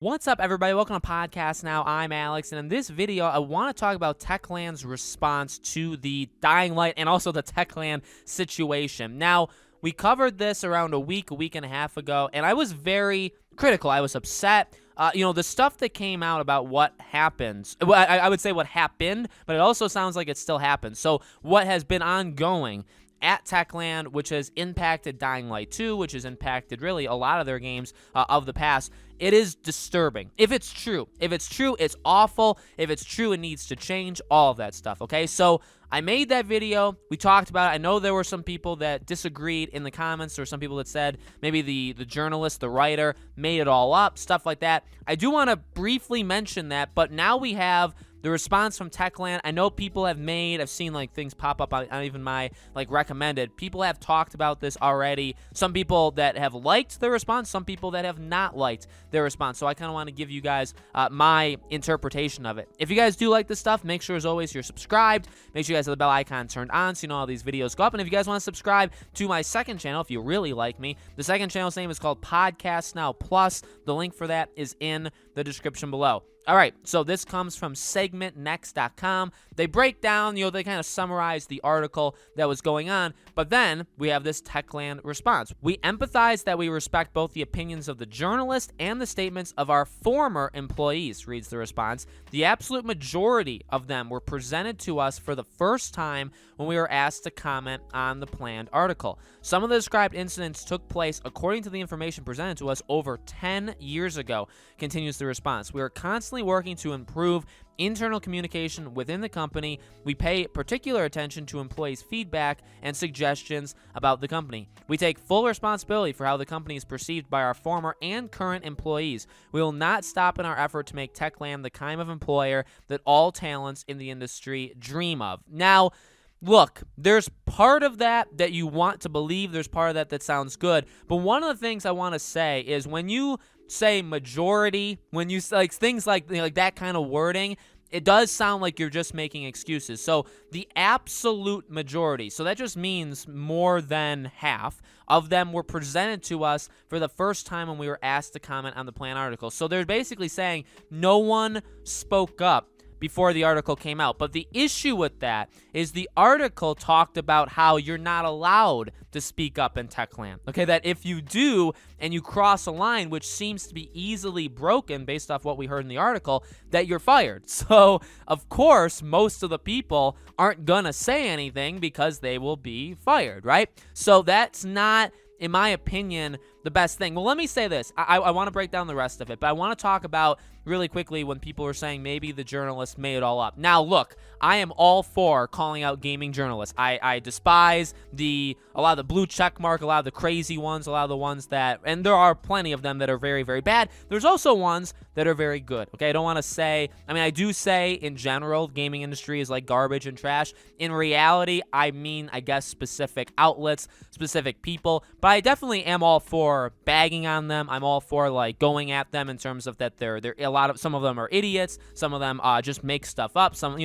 What's up, everybody? Welcome to Podcast Now. I'm Alex, and in this video, I want to talk about Techland's response to the Dying Light and also the Techland situation. Now, we covered this around a week and a half ago, and I was very critical. I was upset. The stuff that came out about what happens, well, I would say what happened, but it also sounds like it still happens. So what has been ongoing at Techland, which has impacted Dying Light 2, which has impacted really a lot of their games of the past, it is disturbing. If it's true, it's awful. If it's true, it needs to change, all of that stuff, okay? So I made that video. We talked about it. I know there were some people that disagreed in the comments. There were some people that said maybe the journalist, the writer, made it all up, stuff like that. I do want to briefly mention that, but now we have the response from Techland. I know people have I've seen like things pop up on even my recommended. People have talked about this already. Some people that have liked the response, some people that have not liked their response. So I kind of want to give you guys my interpretation of it. If you guys do like this stuff, make sure as always you're subscribed. Make sure you guys have the bell icon turned on so you know all these videos go up. And if you guys want to subscribe to my second channel, if you really like me, the second channel's name is called Podcast Now Plus. The link for that is in the description below. All right, so this comes from segmentnext.com. They break down, they kind of summarize the article that was going on, but then we have this Techland response. We empathize that we respect both the opinions of the journalist and the statements of our former employees, reads the response. The absolute majority of them were presented to us for the first time when we were asked to comment on the planned article. Some of the described incidents took place, according to the information presented to us, over 10 years ago, continues the response. We are constantly working to improve internal communication within the company. We pay particular attention to employees' feedback and suggestions about the company. We take full responsibility for how the company is perceived by our former and current employees. We will not stop in our effort to make Techland the kind of employer that all talents in the industry dream of. Now, look, there's part of that you want to believe. There's part of that sounds good. But one of the things I want to say is when you say majority, when you like things like that kind of wording, it does sound like you're just making excuses. So the absolute majority, so that just means more than half of them were presented to us for the first time when we were asked to comment on the planned article. So they're basically saying no one spoke up before the article came out. But the issue with that is the article talked about how you're not allowed to speak up in Techland. Okay, that if you do and you cross a line, which seems to be easily broken based off what we heard in the article, that you're fired. So, of course, most of the people aren't gonna say anything because they will be fired, right? So that's not, in my opinion, the best thing. Well, let me say this. I want to break down the rest of it, but I want to talk about really quickly when people are saying maybe the journalist made it all up. Now, look, I am all for calling out gaming journalists. I despise a lot of the blue check mark, a lot of the crazy ones, a lot of the ones that, and there are plenty of them that are very, very bad. There's also ones that are very good, okay? I don't want to say, I do say in general, gaming industry is like garbage and trash. In reality, I mean, I guess specific outlets, specific people, but I definitely am all for bagging on them. I'm all for going at them in terms of that they're some of them are idiots, some of them just make stuff up, some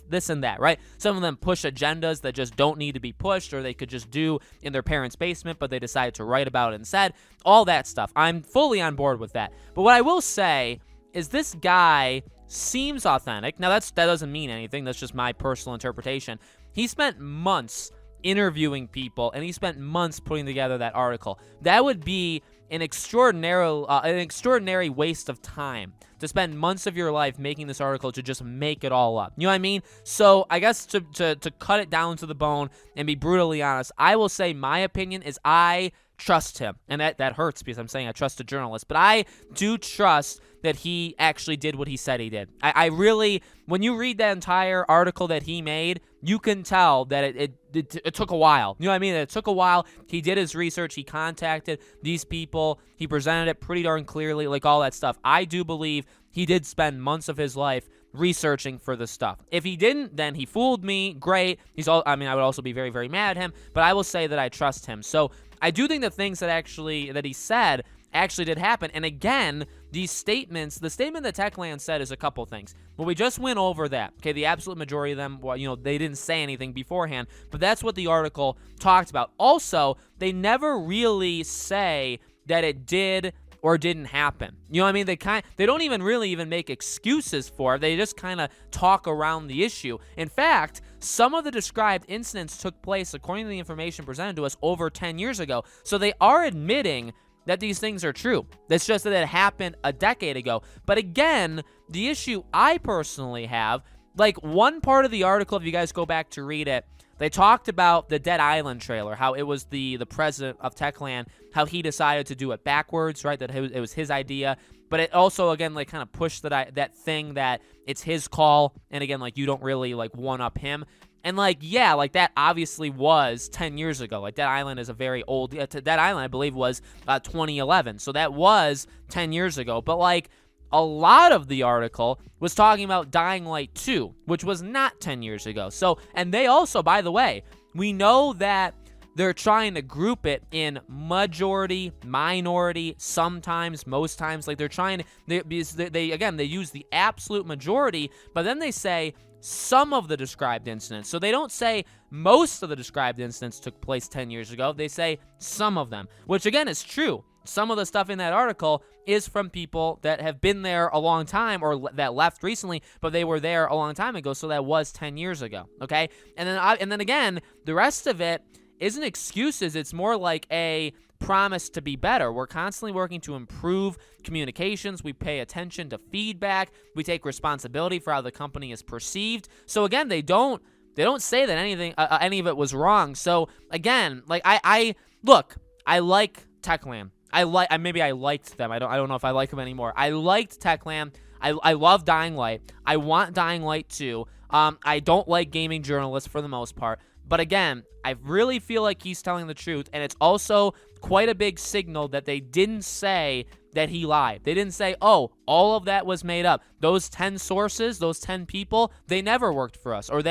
this and that, right? Some of them push agendas that just don't need to be pushed, or they could just do in their parents' basement, but they decided to write about it instead. All that stuff. I'm fully on board with that. But what I will say is this guy seems authentic. Now that doesn't mean anything. That's just my personal interpretation. He spent months interviewing people, and he spent months putting together that article. That would be an extraordinary waste of time to spend months of your life making this article to just make it all up. You know what I mean? So I guess to cut it down to the bone and be brutally honest, I will say my opinion is I trust him. And that hurts because I'm saying I trust a journalist. But I do trust that he actually did what he said he did. I really, when you read that entire article that he made, you can tell that it took a while. You know what I mean? It took a while. He did his research. He contacted these people. He presented it pretty darn clearly, all that stuff. I do believe he did spend months of his life researching for this stuff. If he didn't, then he fooled me. Great. I would also be very, very mad at him, but I will say that I trust him. So I do think the things that he said actually did happen. And again, these statements, the statement that Techland said is a couple things. Well, we just went over that. Okay, the absolute majority of them, they didn't say anything beforehand, but that's what the article talked about. Also, they never really say that it did or didn't happen. You know what I mean? They don't even really even make excuses for it. They just kind of talk around the issue. In fact, some of the described incidents took place, according to the information presented to us, over 10 years ago. So they are admitting that these things are true. It's just that it happened a decade ago. But again, the issue I personally have, like one part of the article, if you guys go back to read it, they talked about the Dead Island trailer, how it was the president of Techland, how he decided to do it backwards, right? That it was his idea. But it also, again, like kind of pushed that thing that it's his call. And again, like you don't really like one-up him. And, like, yeah, like, that obviously was 10 years ago. Like, Dead Island is a very old... Dead Island, I believe, was 2011. So that was 10 years ago. But, like, a lot of the article was talking about Dying Light 2, which was not 10 years ago. So, and they also, by the way, we know that they're trying to group it in majority, minority, sometimes, most times. Like, they're trying to... They use the absolute majority, but then they say... some of the described incidents. So they don't say most of the described incidents took place 10 years ago. They say some of them, which again is true. Some of the stuff in that article is from people that have been there a long time or that left recently, but they were there a long time ago. So that was 10 years ago. Okay. And then again, the rest of it isn't excuses. It's more like a promise to be better. We're constantly working to improve communications. We pay attention to feedback. We take responsibility for how the company is perceived. So again, they don't say that any of it was wrong. So again, like I like Techland. Maybe I liked them. I don't know if I like them anymore. I liked Techland. I love Dying Light. I want Dying Light 2. I don't like gaming journalists for the most part. But again, I really feel like he's telling the truth, and it's also quite a big signal that they didn't say that he lied. They didn't say, oh, all of that was made up. Those 10 sources, those 10 people, they never worked for us, or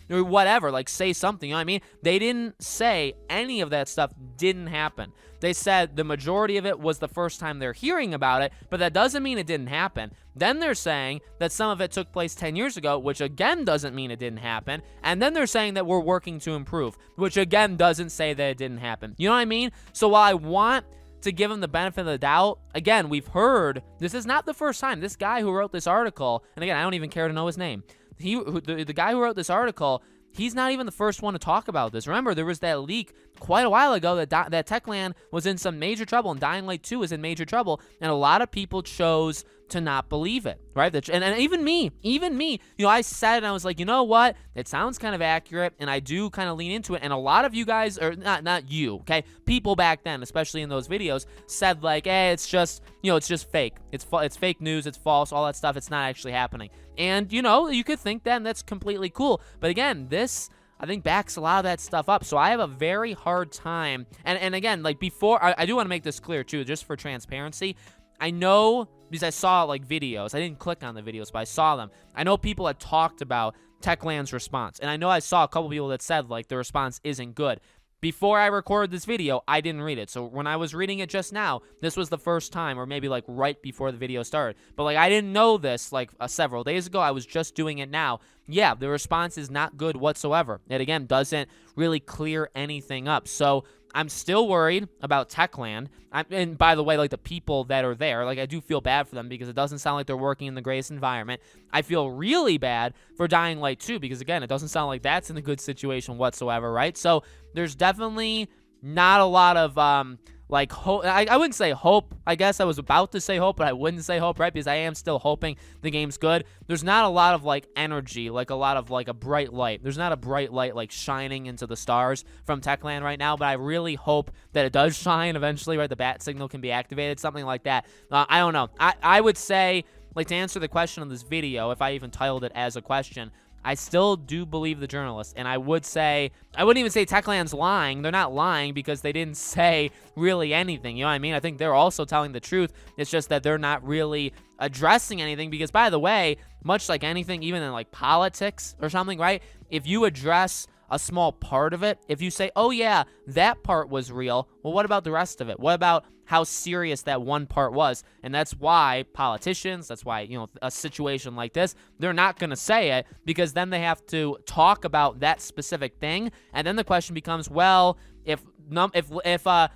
whatever, like say something, you know what I mean? They didn't say any of that stuff didn't happen. They said the majority of it was the first time they're hearing about it, but that doesn't mean it didn't happen. Then they're saying that some of it took place 10 years ago, which again doesn't mean it didn't happen. And then they're saying that we're working to improve, which again doesn't say that it didn't happen. You know what I mean? So while I want to give him the benefit of the doubt, again, we've heard, this is not the first time. This guy who wrote this article, and again, I don't even care to know his name. The guy who wrote this article, he's not even the first one to talk about this. Remember, there was that leak quite a while ago that Techland was in some major trouble, and Dying Light 2 is in major trouble, and a lot of people chose to not believe it, right? And even me, you know, I said it and I was like, you know what? It sounds kind of accurate, and I do kind of lean into it, and a lot of you guys, or not you, okay? People back then, especially in those videos, said like, hey, it's just, you know, it's just fake. It's fake news, it's false, all that stuff, it's not actually happening. And, you know, you could think that, and that's completely cool. But again, this, I think, backs a lot of that stuff up. So I have a very hard time. And again, like before, I do want to make this clear too, just for transparency. I know, because I saw like videos. I didn't click on the videos, but I saw them. I know people had talked about Techland's response. And I know I saw a couple people that said like the response isn't good. Before I recorded this video, I didn't read it. So when I was reading it just now, this was the first time, or maybe like right before the video started. But like I didn't know this like several days ago. I was just doing it now. Yeah, the response is not good whatsoever. It again doesn't really clear anything up. So I'm still worried about Techland. And by the way, like the people that are there, like I do feel bad for them because it doesn't sound like they're working in the greatest environment. I feel really bad for Dying Light 2 because again, it doesn't sound like that's in a good situation whatsoever, right? So there's definitely not a lot of like hope. I wouldn't say hope. I guess I was about to say hope, but I wouldn't say hope, right? Because I am still hoping the game's good. There's not a lot of like energy, like a lot of like a bright light. There's not a bright light like shining into the stars from Techland right now, but I really hope that it does shine eventually, right? The bat signal can be activated, something like that. I don't know. I would say, like, to answer the question of this video, if I even titled it as a question, I still do believe the journalist, and I wouldn't even say Techland's lying. They're not lying because they didn't say really anything, you know what I mean? I think they're also telling the truth. It's just that they're not really addressing anything because, by the way, much like anything, even in like politics or something, right? If you address a small part of it, if you say, oh yeah, that part was real, well, what about the rest of it? What about how serious that one part was? And that's why politicians, that's why, you know, a situation like this, they're not going to say it because then they have to talk about that specific thing. And then the question becomes, well, if if a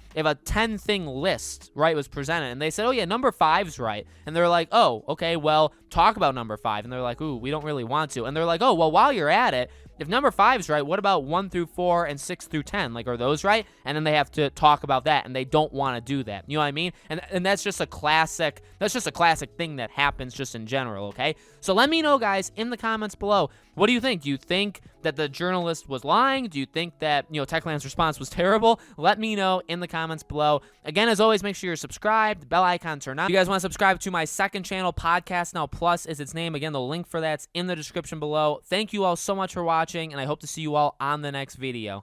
10 thing list, right, was presented and they said, oh yeah, number 5's right, and they're like, oh, okay, well, talk about number 5, and they're like, ooh, we don't really want to, and they're like, oh, well, while you're at it, if number 5's right, what about 1 through 4 and 6 through 10? Like, are those right? And then they have to talk about that, and they don't want to do that. You know what I mean? And that's just a classic thing that happens just in general, okay? So let me know, guys, in the comments below. What do you think? Do you think that the journalist was lying? Do you think that, Techland's response was terrible? Let me know in the comments below. Again, as always, make sure you're subscribed, bell icon turned on. If you guys want to subscribe to my second channel, Podcast Now Plus is its name. Again, the link for that's in the description below. Thank you all so much for watching, and I hope to see you all on the next video.